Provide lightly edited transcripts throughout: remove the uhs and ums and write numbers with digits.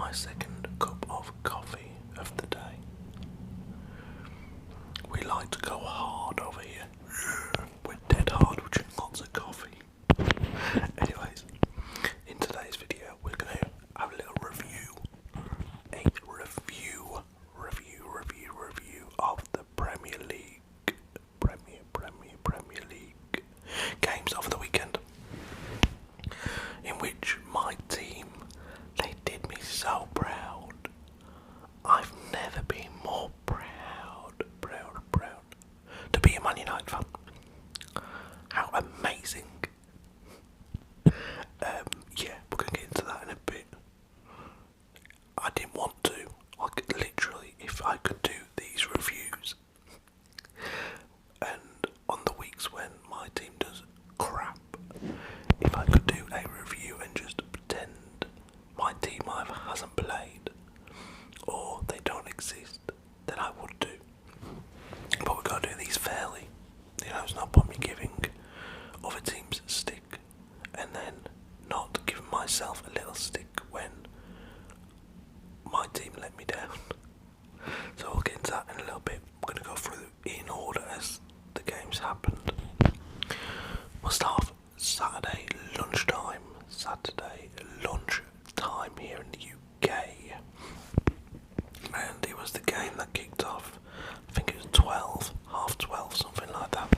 my second cup of coffee of the day. We like to go hard over here. We're dead hard, we drink lots of coffee. Anyways, in today's video we're going to have a little review. A review of the Premier League. Premier League games over the weekend. In which my team, they did me so proud. I've never been more proud to be a Man United fan. How amazing. Yeah, we're going to get into that in a bit. I didn't want to. Literally, if I could do these reviews, and on the weeks when my team does crap, if I could do a review and just pretend my team either hasn't played or they don't exist, then I would do. But we've got to do these fairly. You know, it's not point me giving other teams a stick and then not giving myself a little stick when my team let me down. So we'll get into that in a little bit. I'm going to go through in order as the games happened. We'll start off Saturday lunchtime here in the UK. And it was the game that kicked off, I think it was half 12, something like that.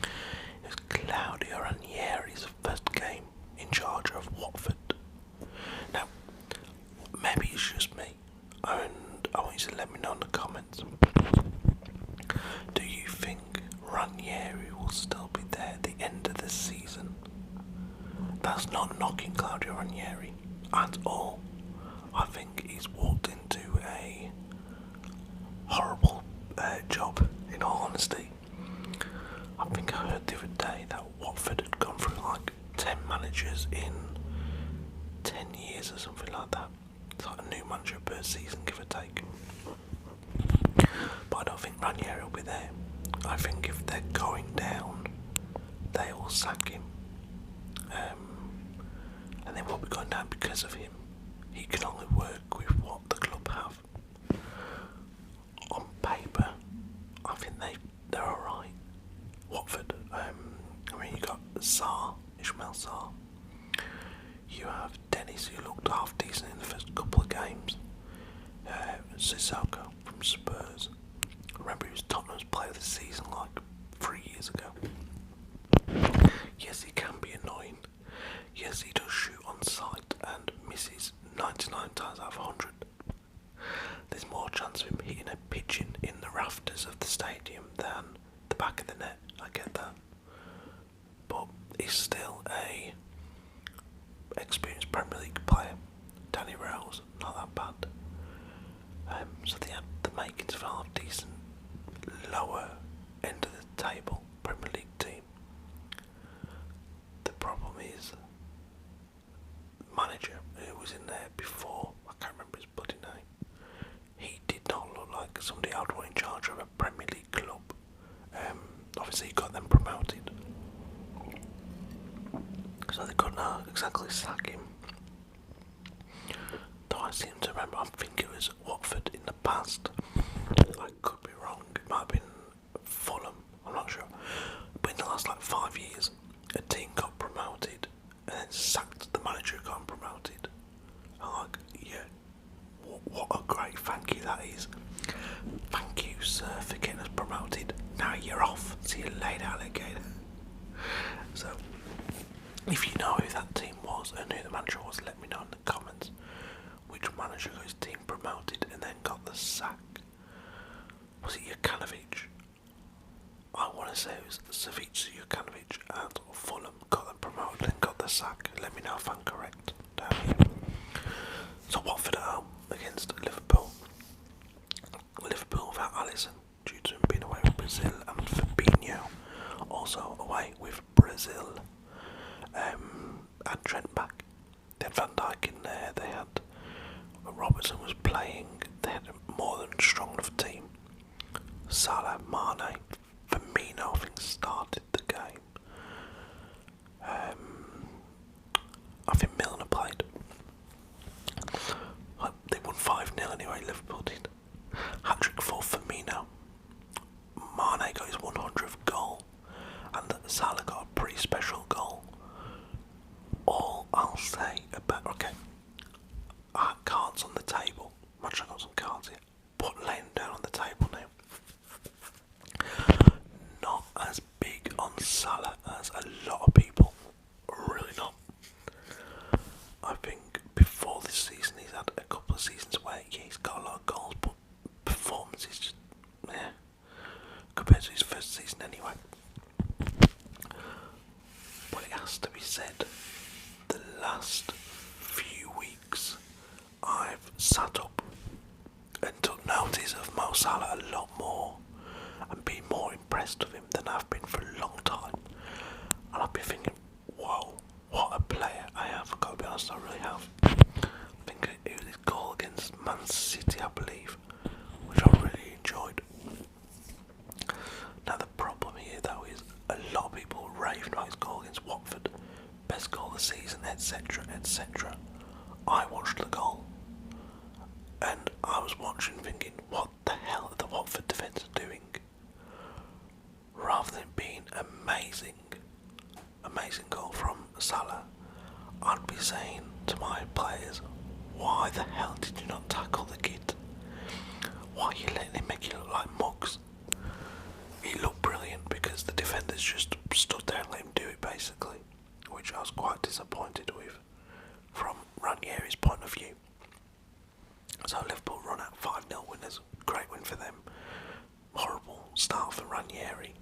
It was Claudio Ranieri's first game in charge of Watford. Now, maybe it's just me, and I want you to let me know in the comments. Do you think Ranieri will still be there at the end of the season? That's not knocking Claudio Ranieri at all. I think he's walked into a horrible job, in all honesty. I think I heard the other day that Watford had gone through like 10 managers in 10 years or something like that. It's like a new manager per season, give or take. But I don't think Ranieri will be there. I think if they're going down, they will sack him. And they won't be going down because of him. He can only work with what the club have. On paper, I think they're alright. Watford, you got Ishmael Sarr. You have Dennis, who looked half decent in the first couple of games. Sissoko from Spurs. Remember, he was Tottenham's player of the season like 3 years ago. Yes, he can be annoying. Yes, he does shoot on sight and misses 99 times out of 100. There's more chance of him hitting a pigeon in the rafters of the stadium than the back of the net. I get that. But he's still a experienced Premier League player. Danny Rose, not that bad. So they had the makings of a half decent lower end of the table Premier League team. The problem is manager who was in there before, I can't remember his bloody name. He did not look like somebody I'd want in charge of a Premier League club. Obviously he got them promoted, so they couldn't exactly sack him. Though I seem to remember, I think it was Watford in the past. I could be wrong, it might have been Fulham, I'm not sure. But in the last 5 years, a team got promoted and then sacked the manager who got them promoted. I'm like, yeah, what a great thank you that is. Thank you, sir, for getting us promoted. Now you're off. See you later, alligator. So, if you know who that team was and who the manager was, let me know in the comments. Which manager got his team promoted and then got the sack? Was it Jokanovic? I want to say it was Savic, Jokanovic and Fulham got them promoted and got the sack. Let me know if I'm correct down here. So Watford at home against Liverpool. Liverpool without Alisson due to him being away with Brazil, and Fabinho also away with Brazil. And Trent back. They had Van Dijk in there, they had Robertson was playing, they had a more than strong enough team. Salah, Mane, Firmino I think started the game. I think Milner played. They has to be said, the last few weeks I've sat up and took notice of Mo Salah a lot more and been more impressed with him than I've been for a long time. And I've been thinking, whoa, what a player I have. I've got to be honest, I really have. I think it was his goal against Man City, I believe, which I really enjoyed. Now the problem here though is a lot of people rave about his goal against Watford, best goal of the season, etc, etc. I watched the goal and I was watching thinking, what the hell are the Watford defenders doing? Rather than being amazing goal from Salah, I'd be saying to my players, why the hell did you not tackle the kid? Why are you letting him make you look like mugs? He looked brilliant because the defenders just stood there and let him do it basically, which I was quite disappointed with from Ranieri's point of view. So Liverpool run out 5-0 winners, great win for them. Horrible start for Ranieri,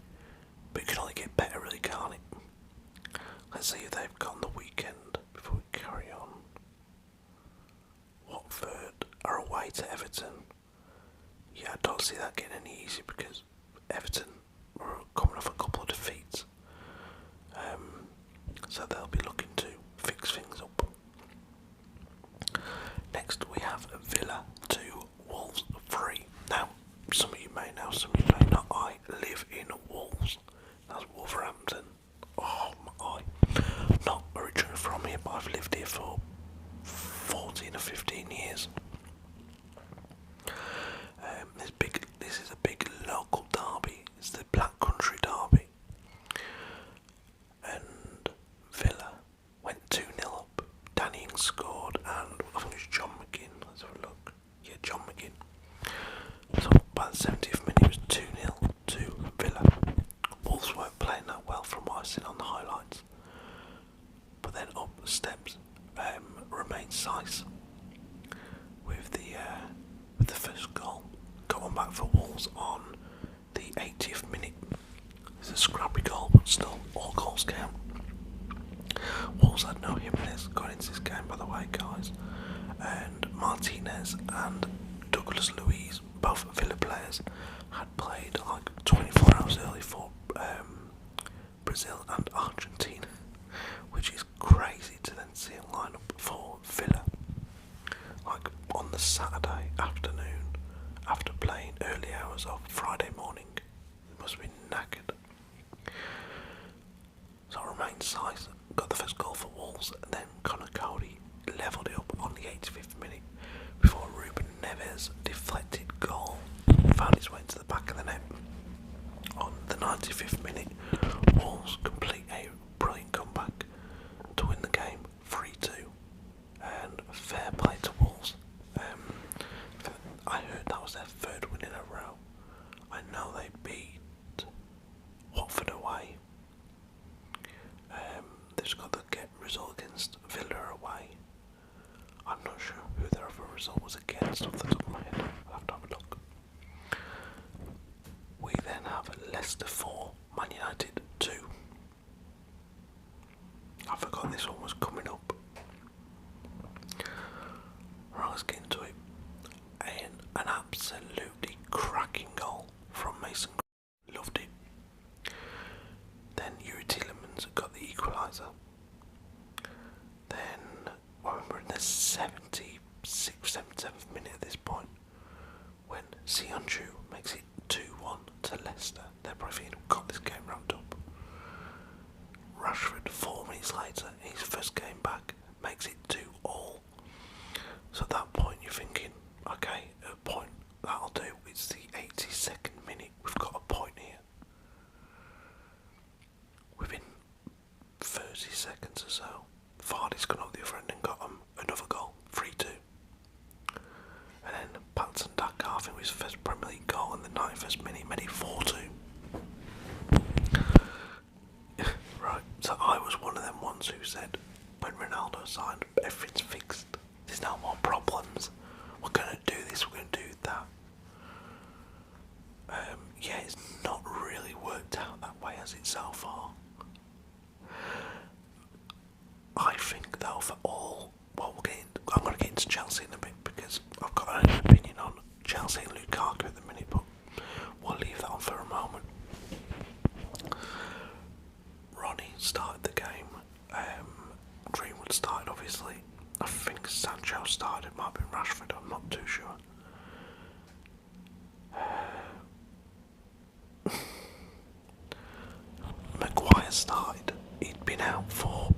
but it can only get better really, can't it? Let's see who they've got on the weekend before we carry on. Watford are away to Everton. Yeah, I don't see that getting any easier because Everton are coming off a couple of defeats. So they'll be looking to fix things up. Next we have Villa 2, Wolves 3. Now, some of you may know, some of you may not. I live in Wolves. That's Wolverhampton. Oh my. Not originally from here, but I've lived here for 14 or 15 years. This is a big local derby. It's the Black Country derby. And Villa went 2-0 up. Danny Ings scored, and I think it was John McGinn. Let's have a look. Yeah, John McGinn. So by the 70th minute, it was 2-0 to Villa. Wolves weren't playing that well from what I've seen on the highlights. But then up the steps Romain Saiss with the first goal. Got one back for Wolves on the 80th minute. It's a scrappy goal, but still, all goals count. Wolves had no Jimenez going into this game, by the way, guys. And Martinez and Douglas Luiz, both Villa players, had played like 24 hours early for Brazil and Argentina, which is crazy to then see a lineup for Villa. Like on the Saturday afternoon, after playing early hours of Friday morning. It must have been knackered. So Romain Saiss got the first goal for Wolves, and then Conor Cody levelled it up on the 85th minute before Ruben Neves' deflected goal found its way into the back of the net. On the 95th minute, Wolves complete a brilliant comeback to win the game 3-2, and fair play to Wolves. I heard that was their third win in a row. I know they beat Watford away. They've just got the result against Villa away. I'm not sure who their other result was against off the top of my head. I'll have to have a look. We then have Leicester 4, Man United 2. I forgot this one was coming up. Right, let's get into it. An absolutely cracking goal from Mason. Loved it. Then Yuri Tielemans got the equaliser. Then, I remember in the 76th, 77th minute at this point, when Sionju makes it 2-1 to Leicester. They're probably got this game wrapped up. Rashford, 4 minutes later, in his first game back, makes it 2-2. So at that point you're thinking, okay, at a point that'll do. It's the 82nd minute. We've got a point here. Within 30 seconds or so, Vardy's gone up the other end and got another goal, 3-2. And then Patson Daka, I think, was his first Premier League goal in the 91st minute, made it 4-2. Right, so I was one of them ones who said, when Ronaldo signed, everything's fixed. There's no more problems. We're going to do this, we're going to do that. Yeah, it's not really worked out that way, has it, so far? think though for all, well, I'm going to get into Chelsea in a bit because I've got an opinion on Chelsea and Lukaku at the minute, but we'll leave that on for a moment. Ronnie started the game. Greenwood started, obviously. I think Sancho started. It might have been Rashford. I'm not too sure. Maguire started. He'd been out for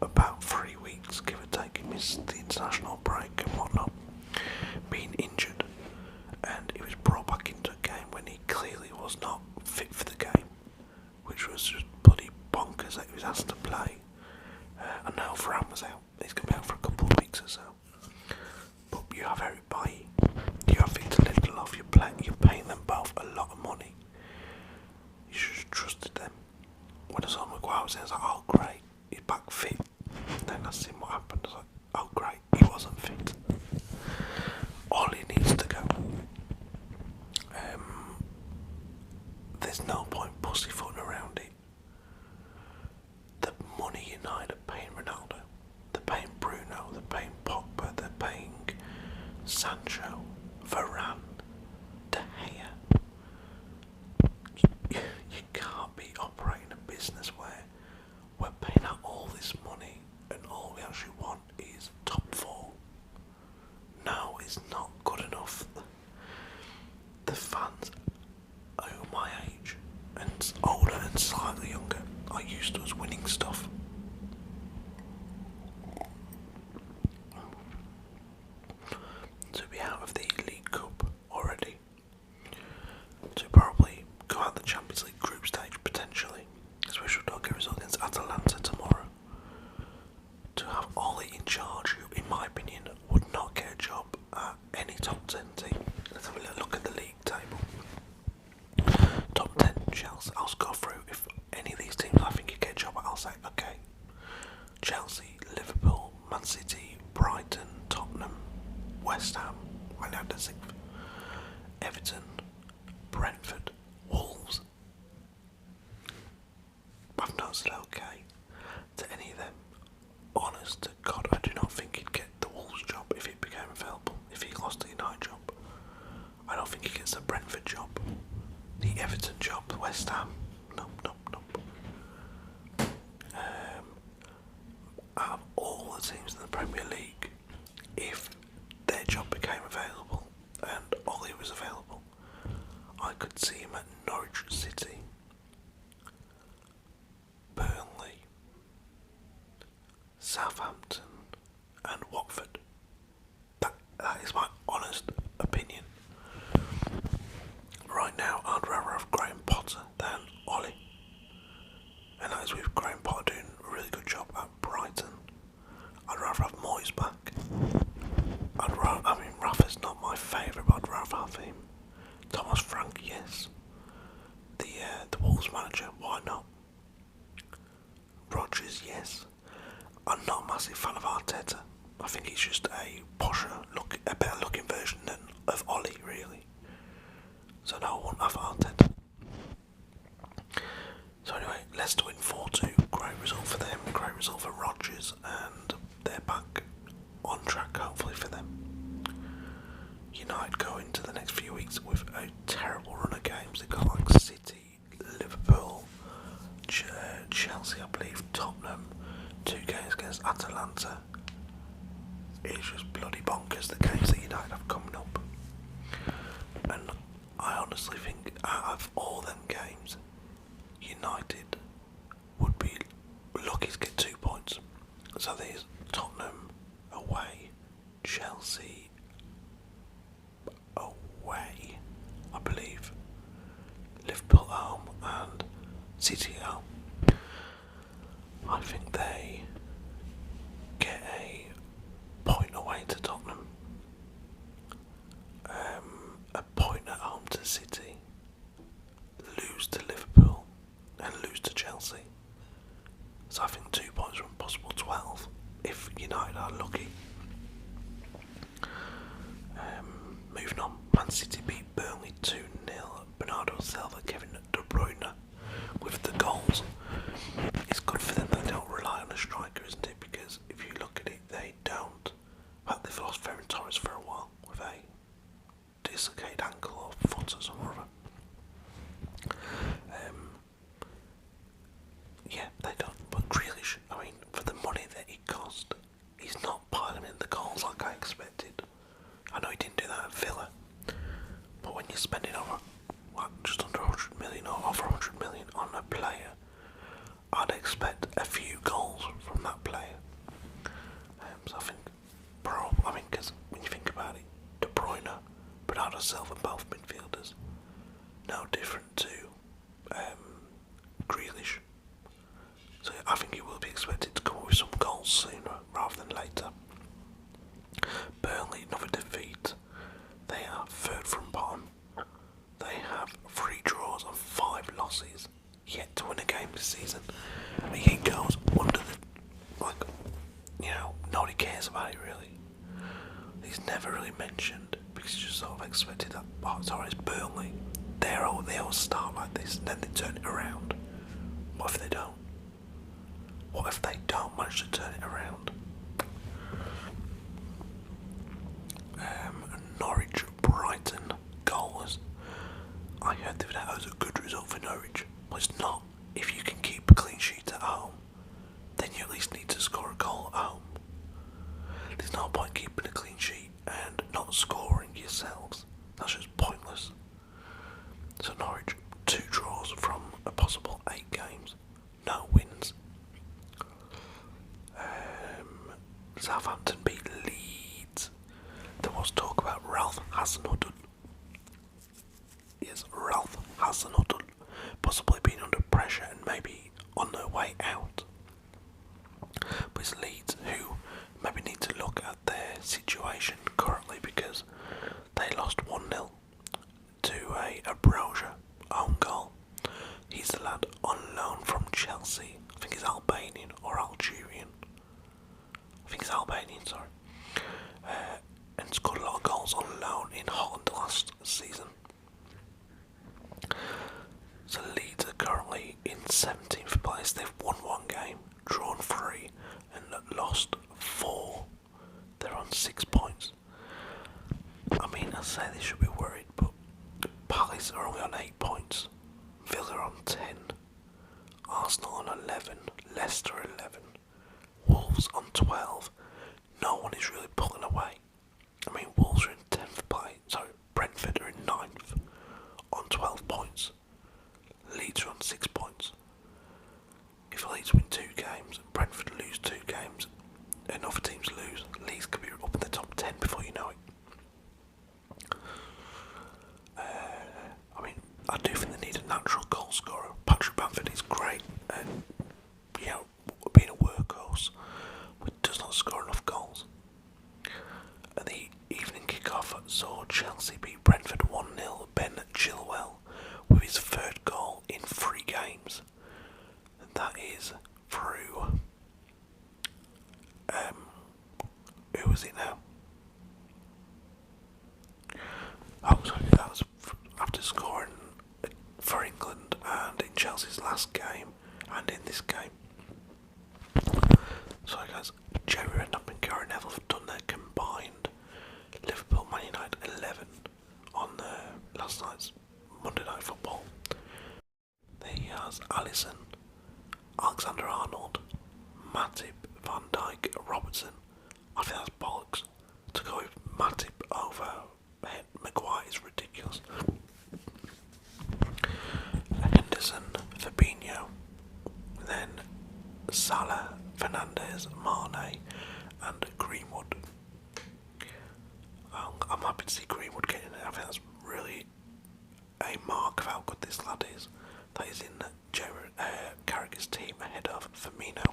about 3 weeks, give or take. He missed the international break and whatnot, being injured, and he was brought back into a game when he clearly was not fit for the game, which was just bloody bonkers that he was asked to play. And now Fran was out. He's going to be out for a couple of weeks or so. But you have Eric Bailly, you have Victor Lindelof, you're paying them both a lot of money. You should have trusted them. When I saw Maguire was there, I was like, oh great, he's back fit. Then I seen what happened. I was like, oh great, he wasn't fit. All he needs to go. There's no point pussyfooting around it. The money United are paying Ronaldo, they're paying Bruno, they're paying Pogba, they're paying Sancho, Varane, De Gea. You can't be operating a business where we're paying out all this money and all we actually want is top 4. No, it's not good enough. The fans who are my age and older and slightly younger are used to us winning stuff. To be out of the League Cup already, to probably go out the Champions League group stage potentially, especially if we don't get results against Atalanta tomorrow, to have Ollie in charge, who in my opinion would not get a job at any top 10 team. Let's have a little look at the league table. Top 10 Chelsea, I'll just go through. If any of these teams I think you get a job at, I'll say okay. Chelsea, Liverpool, Man City, Brighton, Tottenham, West Ham, right now to 6th, Everton, Brentford, Wolves. I've not said okay to any of them. Honest to God, I do not think he'd get the Wolves job if it became available. If he lost the United job, I don't think he gets the Brentford job, the Everton job, the West Ham. Nope. Out of all the teams in the Premier League, if their job became available and Ollie was available, I could see him at Norwich City, Burnley, Southampton and Watford. That is my honest opinion. Right now I'd rather have Graham Potter than Ollie, and that is with Graham Potter doing a really good job at Brighton. I'd rather have Moyes back. Rafa's not my favourite, but I'd rather have him. Thomas Frank, yes. The Wolves manager, why not? Rodgers, yes. I'm not a massive fan of Arteta. I think he's just a better looking version of Ollie, really. So no, I won't have Arteta. So anyway, Leicester win 4-2. Great result for them. Great result for Rodgers, and they're back on track, hopefully, for them. United go into the next few weeks with a terrible run of games. They've got like City, Liverpool, Chelsea, I believe, Tottenham, 2 games against Atalanta. It's just bloody bonkers, the games that United have coming up. And I honestly think out of all them games, United would be lucky to get 2 points. So there's Tottenham away, Chelsea away, I believe, Liverpool home and City home. I think they get a point away to Tottenham, a point at home to City, lose to Liverpool and lose to Chelsea. So I think 2 points from possible 12 if United are lucky. myself and both midfielders. No different to Grealish. So I think he will be expected to come up with some goals sooner rather than later. Burnley, another defeat. They are third from bottom. They have 3 draws and 5 losses. Yet to win a game this season. 8 goals under the, nobody cares about it really. He's never really mentioned because you just sort of expected that. Oh, sorry, it's Burnley. They always start like this and then they turn it around. What if they don't? What if they don't manage to turn it around? Norwich, Brighton, goals. I heard the other day that was a good result for Norwich. But it's not. If you can keep a clean sheet at home, then you at least need to score a goal at home. There's no point keeping a clean sheet and not scoring yourselves. That's just pointless. So Norwich, 2 draws from a possible 8 games. No wins. Southampton beat Leeds. There was talk about Ralph Hasenhüttl. Yes, Ralph Hasenhüttl possibly being under pressure and maybe on their way out. But it's Leeds who maybe need to look at their situation currently because they lost 1-0 to a Broja own goal. He's the lad on loan from Chelsea. I think he's Albanian or Algerian. I think he's Albanian, sorry. And scored a lot of goals on loan in Holland last season. So Leeds are currently in 17th place. They've won 1 game, drawn 3, and lost 4. They're on 6 points. I mean, I say they should be worried, but Palace are only on 8 points. Villa on 10. Arsenal on 11. Leicester 11. Wolves on 12. No one is really pulling away. I mean, Wolves are in 10th place. Sorry, Brentford are in 9th on 12 points. Leeds are on 6 points. If Leeds win 2 games and Brentford lose 2 games and other teams lose, Leeds could be up in the top 10 before you know it. I mean, I do think they need a natural goal scorer. Patrick Bamford is great and, being a workhorse, but does not score enough goals. At the evening kickoff saw Chelsea beat Brentford 1-0. Ben Chilwell with his 3rd goal in 3 games. And that is through who was it now? Oh, sorry, that was after scoring for England and in Chelsea's last game and in this game. Sorry guys, Jerry Redknapp and Gary Neville have done their combined Liverpool Man United 11 on last night's Monday Night Football. He has Alisson, Alexander-Arnold, Matip, Van Dijk, Robertson. I think that's bollocks. To go with Matip over Maguire is ridiculous. Henderson, Fabinho, then Salah, Fernandes, Mane and Greenwood. I'm happy to see Greenwood getting it. I think that's really a mark of how good this lad is. That is in Carragher's team ahead of Firmino.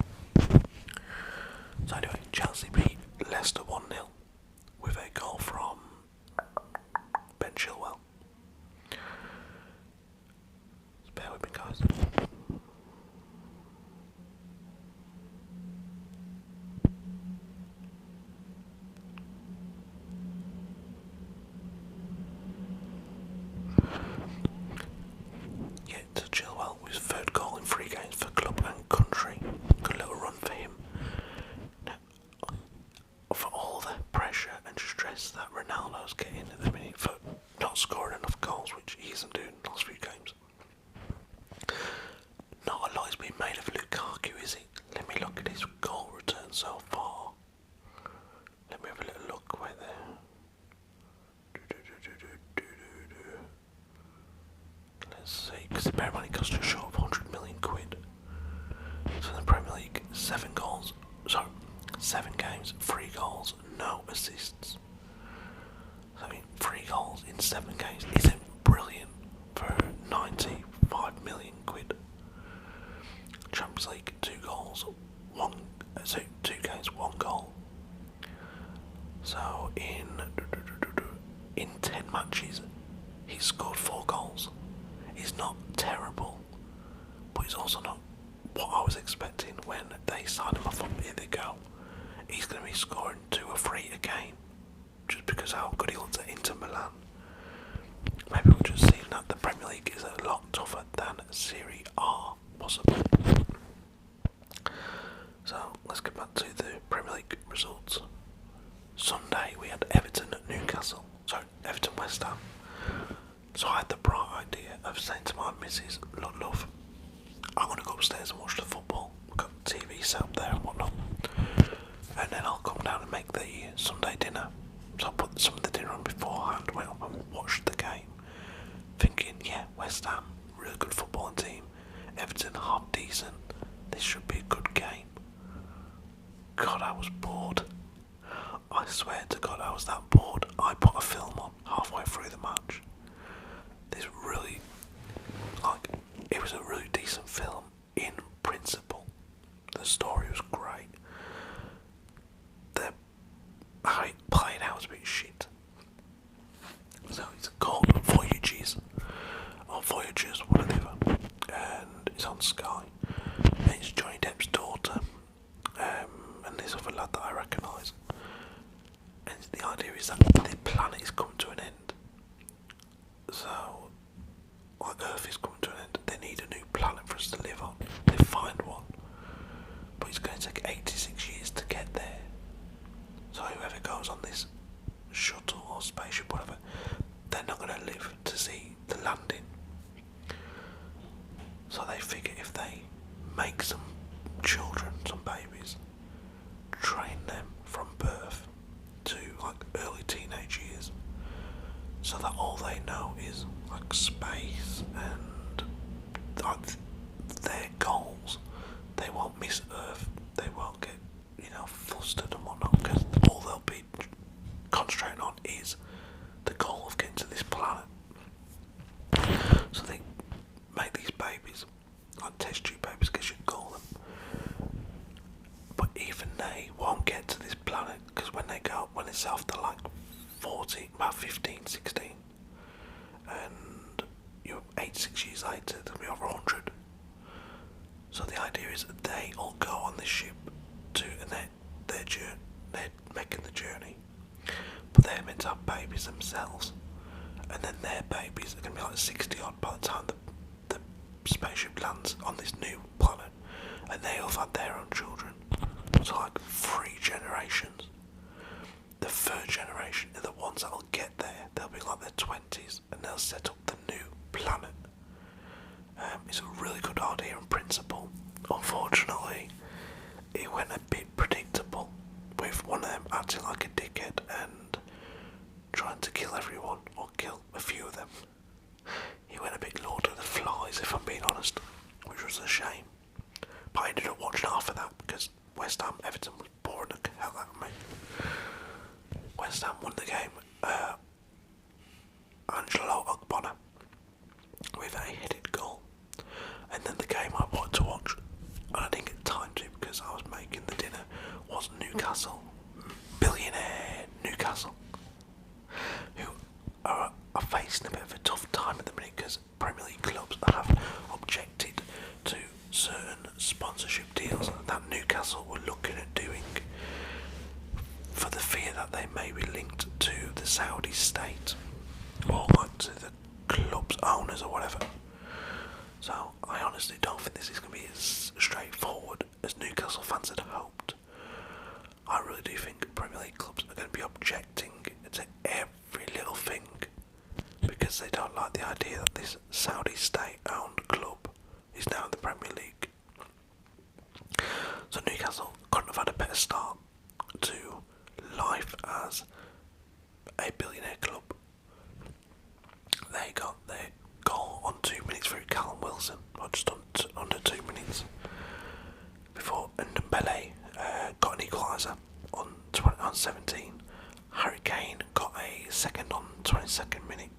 So anyway, Chelsea beat Leicester 1-0 with a goal from Ben Chilwell. Just bear with me guys. Chilwell with his 3rd goal in 3 games for club and country. Good little run for him. Now, for all the pressure and stress that Ronaldo's getting at the minute for not scoring enough goals, which he isn't doing in the last few games, not a lot is being made of Lukaku, is it? Let me look at his goal return so far. Let me have a little look right there. Let's see, because the Premier League cost just short of 100 million quid. So in the Premier League, 7 games, 3 goals, no assists. So, I mean, 3 goals in 7 games isn't brilliant for 95 million quid. Champions League, 2 goals, 2 games, 1 goal. So in 10 matches, he's scored 4 goals. He's not terrible, but he's also not what I was expecting when they signed him. I thought, here they go, he's going to be scoring 2 or 3 a game, just because how good he looks at Inter Milan. Maybe we'll just see that the Premier League is a lot tougher than Serie A, possibly. So let's get back to the Premier League results. Sunday we had Everton at Newcastle. Sorry, Everton West Ham. So I had the bright idea of saying to my missus, look love, I'm going to go upstairs and watch the football. I've got TV set up there and whatnot. And then I'll come down and make the Sunday dinner. So I put some of the dinner on beforehand, went up and watched the game. Thinking, yeah, West Ham, really good footballing team. Everton, half decent. This should be a good game. God, I was bored. I swear to God, I was that bored. I put a film on halfway through the match. This really, it was a really decent film in principle. The story was great. How it played out was a bit shit. So it's called Voyages, or Voyagers, whatever, and it's on Sky. And it's Johnny Depp's daughter, and this other lad that I recognise. And the idea is that the planet is coming to an end. So, Earth is coming to an end. They need a new planet for us to live on. They find one, but it's going to take 86 years to get there. So whoever goes on this shuttle or spaceship, whatever, they're not going to live to see the landing. So they figure if they make some children, some babies, train them from birth to early teenage years, so that all they know is space and their goals. They won't miss Earth. They won't get flustered and whatnot, because all they'll be concentrating on is the goal of getting to this planet. So they make these babies, test tube babies, because you call them. But even they won't get to this planet, because when it's after 14, about 15, 16, and you're 86 years later, there'll be over 100. So the idea is that they all go on this ship and they're making the journey, but they're meant to have babies themselves, and then their babies are going to be 60 odd by the time the spaceship lands on this new planet, and they all have had their own children. So 3 generations. The 3rd generation are the ones that'll get there. They'll be their 20s, and they'll set up the new planet. It's a really good idea in principle. Unfortunately, it went a bit predictable, with one of them acting like a dickhead and trying to kill everyone, or kill a few of them. He went a bit Lord of the Flies, if I'm being honest, which was a shame. But I ended up watching half of that because West Ham Everton was boring the hell out of me. West Ham won the game. Angelo Ogbonna with a headed goal. And then the game I wanted to watch, and I didn't get time to because I was making the dinner, was Newcastle. Billionaire Newcastle, who are facing a bit of a tough time at the minute because Premier League clubs have objected to certain sponsorship deals that Newcastle were looking at doing, for the fear that they may be linked to the Saudi state, or to the club's owners or whatever. So I honestly don't think this is going to be as straightforward as Newcastle fans had hoped. I really do think Premier League clubs are going to be objecting to every little thing, because they don't like the idea that this Saudi state-owned club is now in the Premier League. So Newcastle couldn't have had a better start to life as a billionaire club. They got their goal on 2 minutes through Callum Wilson, or just under 2 minutes, before Ndombele got an equaliser on 17. Harry Kane got a second on 22nd minute.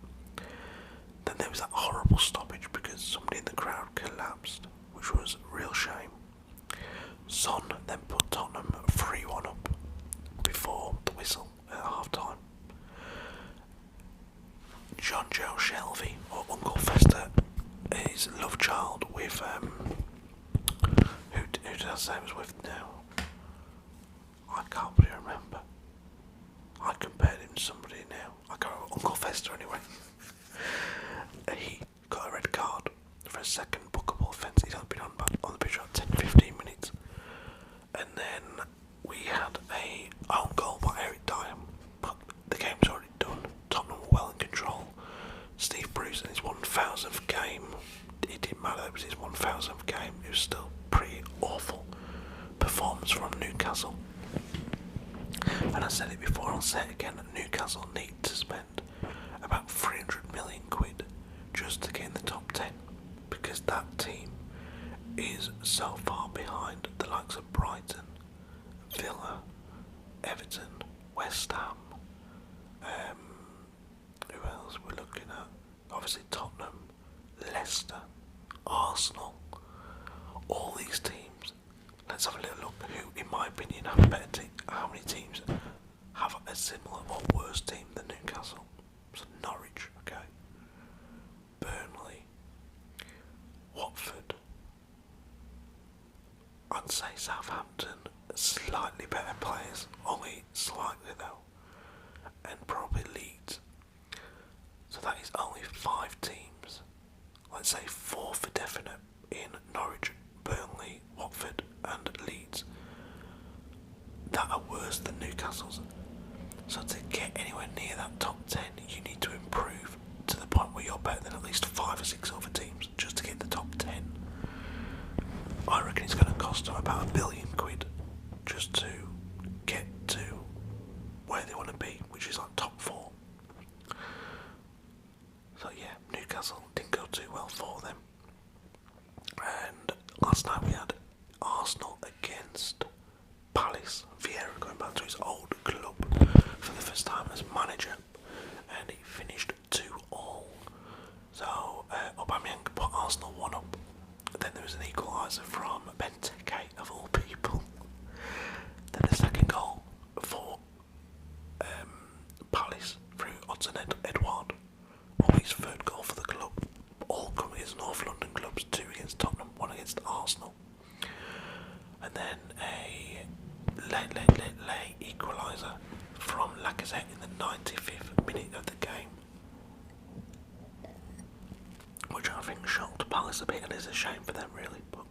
Then there was that horrible stoppage because somebody in the crowd collapsed, which was a real shame. Son then put Tottenham 3-1 up before the whistle at half time. John Joe Shelby, or Uncle Fester, his love child with who did I say was with now? I can't really remember. I compared him to somebody now. I can't remember. Uncle Fester anyway. He got a red card for a second bookable offence. He's only been on the pitch for 10-15 minutes. And then we had a own goal by Eric Dyer, but the game's already done. Tottenham were well in control. Steve Bruce in his 1000th game, it didn't matter, it was his 1000th game, it was still pretty awful performance from Newcastle. And I said it before, I'll say it again, Newcastle need to spend about 300 million quid just to get in the top 10, because that team is so far behind the likes of Brighton, Villa, Everton, West Ham, who else we're looking at? Obviously Tottenham, Leicester, Arsenal, all these teams. Let's have a little look who, in my opinion, have a better team. How many teams have a similar or worse team than Newcastle? So Norwich, okay. Burnley, Watford. I'd say Southampton, slightly better players, only slightly though, and probably Leeds. So that is only 5 teams. Let's say 4 for definite in Norwich, Burnley, Watford and Leeds that are worse than Newcastle's. So to get anywhere near that top 10, you need to improve to the point where you're better than at least 5 or 6 other teams just to get the top 10. I reckon it's going to cost them about £1 billion just to get to where they want to be, which is like top 4. So yeah, Newcastle didn't go too well for them. And last night we had Arsenal against Palace. Vieira going back to his old club for the first time as manager, and he finished 2-2. So Aubameyang put Arsenal 1 up. Then there was an equaliser from Benteke, of all people. Then the second goal for Palace through Odson Edouard. His 3rd goal for the club. All come against North London clubs, 2 against Tottenham, 1 against Arsenal. And then a late equaliser from Lacazette in the 95th minute of the game, which I think shocked Palace a bit, and is a shame for them really, but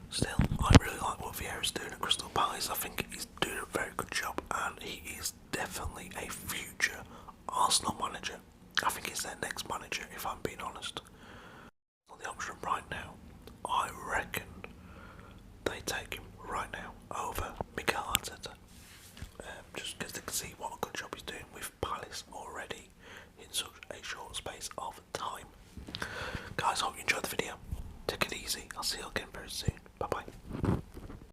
still, I really like what Vieira's doing at Crystal Palace. I think he's doing a very good job, and he is definitely a future Arsenal manager. I think he's their next manager, if I'm being honest. On the option right now, I reckon they take him right now over Mikel Arteta, just because they can see what a good job he's doing with Palace already in such a short space of time. Guys, hope you enjoyed the video. Take it easy. I'll see you again.